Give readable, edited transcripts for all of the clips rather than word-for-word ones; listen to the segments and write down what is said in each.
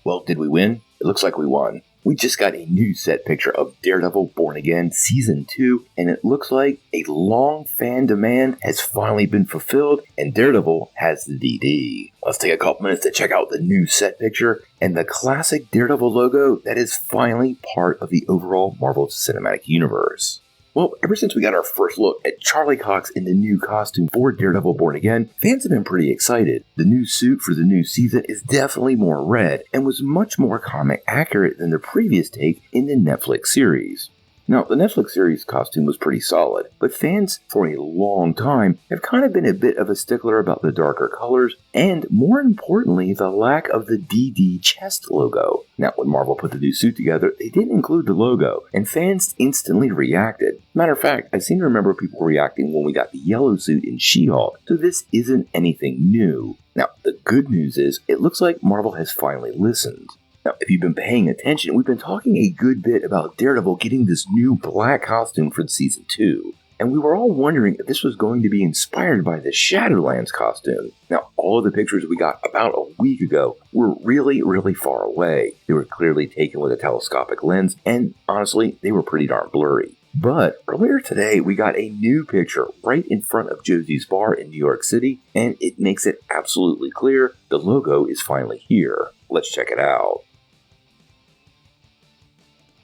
Well, did we win? It looks like we won. We just got a new set picture of Daredevil Born Again Season 2, and it looks like a long fan demand has finally been fulfilled, and Daredevil has the DD. Let's take a couple minutes to check out the new set picture and the classic Daredevil logo that is finally part of the overall Marvel Cinematic Universe. Well, ever since we got our first look at Charlie Cox in the new costume for Daredevil Born Again, fans have been pretty excited. The new suit for the new season is definitely more red and was much more comic accurate than the previous take in the Netflix series. Now, the Netflix series costume was pretty solid, but fans for a long time have kind of been a bit of a stickler about the darker colors and, more importantly, the lack of the DD chest logo. Now, when Marvel put the new suit together, they didn't include the logo, and fans instantly reacted. Matter of fact, I seem to remember people reacting when we got the yellow suit in She-Hulk, so this isn't anything new. Now, the good news is, it looks like Marvel has finally listened. Now, if you've been paying attention, we've been talking a good bit about Daredevil getting this new black costume for Season 2. And we were all wondering if this was going to be inspired by the Shadowlands costume. Now, all of the pictures we got about a week ago were really far away. They were clearly taken with a telescopic lens, and honestly, they were pretty darn blurry. But earlier today, we got a new picture right in front of Josie's bar in New York City, and it makes it absolutely clear the logo is finally here. Let's check it out.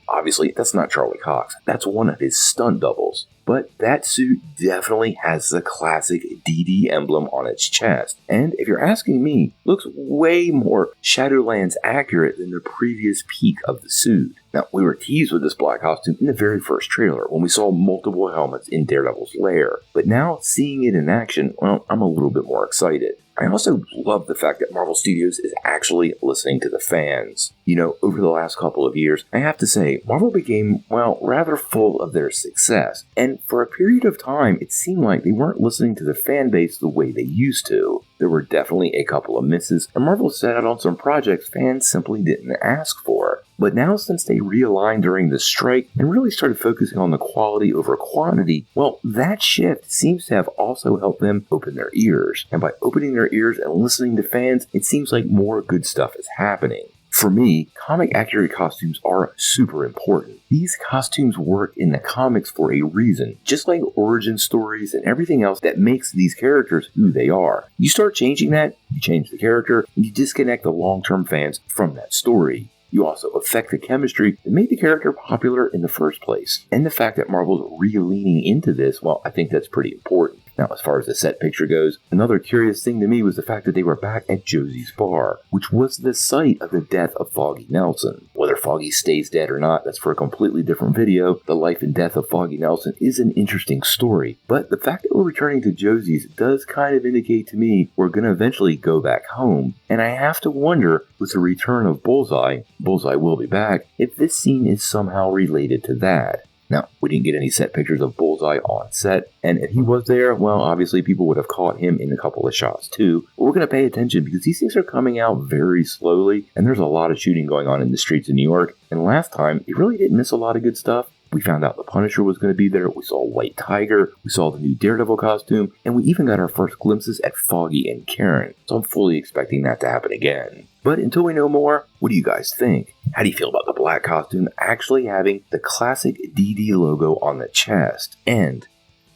Obviously, that's not Charlie Cox. That's one of his stunt doubles. But that suit definitely has the classic DD emblem on its chest. And if you're asking me, looks way more Shadowlands accurate than the previous peak of the suit. Now, we were teased with this black costume in the very first trailer when we saw multiple helmets in Daredevil's lair. But now, seeing it in action, well, I'm a little bit more excited. I also love the fact that Marvel Studios is actually listening to the fans. You know, over the last couple of years, I have to say, Marvel became, well, rather full of their success. And for a period of time, it seemed like they weren't listening to the fan base the way they used to. There were definitely a couple of misses, and Marvel set out on some projects fans simply didn't ask for. But now, since they realigned during the strike and really started focusing on the quality over quantity, well, that shift seems to have also helped them open their ears. And by opening their ears and listening to fans, it seems like more good stuff is happening. For me, comic-accurate costumes are super important. These costumes work in the comics for a reason, just like origin stories and everything else that makes these characters who they are. You start changing that, you change the character, and you disconnect the long-term fans from that story. You also affect the chemistry that made the character popular in the first place. And the fact that Marvel's re-leaning into this, well, I think that's pretty important. Now, as far as the set picture goes, another curious thing to me was the fact that they were back at Josie's bar, which was the site of the death of Foggy Nelson. Whether Foggy stays dead or not, that's for a completely different video. The life and death of Foggy Nelson is an interesting story, but the fact that we're returning to Josie's does kind of indicate to me we're going to eventually go back home. And I have to wonder, with the return of Bullseye will be back, if this scene is somehow related to that. Now, we didn't get any set pictures of Bullseye on set, and if he was there, well, obviously people would have caught him in a couple of shots too. But we're going to pay attention because these things are coming out very slowly, and there's a lot of shooting going on in the streets of New York, and last time, it really didn't miss a lot of good stuff. We found out the Punisher was going to be there, we saw White Tiger, we saw the new Daredevil costume, and we even got our first glimpses at Foggy and Karen, so I'm fully expecting that to happen again. But until we know more, what do you guys think? How do you feel about the black costume actually having the classic DD logo on the chest? And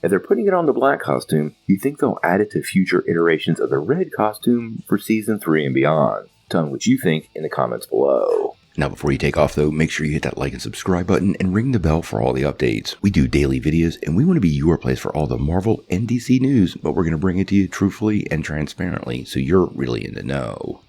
if they're putting it on the black costume, do you think they'll add it to future iterations of the red costume for Season 3 and beyond? Tell me what you think in the comments below. Now, before you take off, though, make sure you hit that like and subscribe button and ring the bell for all the updates. We do daily videos, and we want to be your place for all the Marvel and DC news, but we're going to bring it to you truthfully and transparently, so you're really in the know.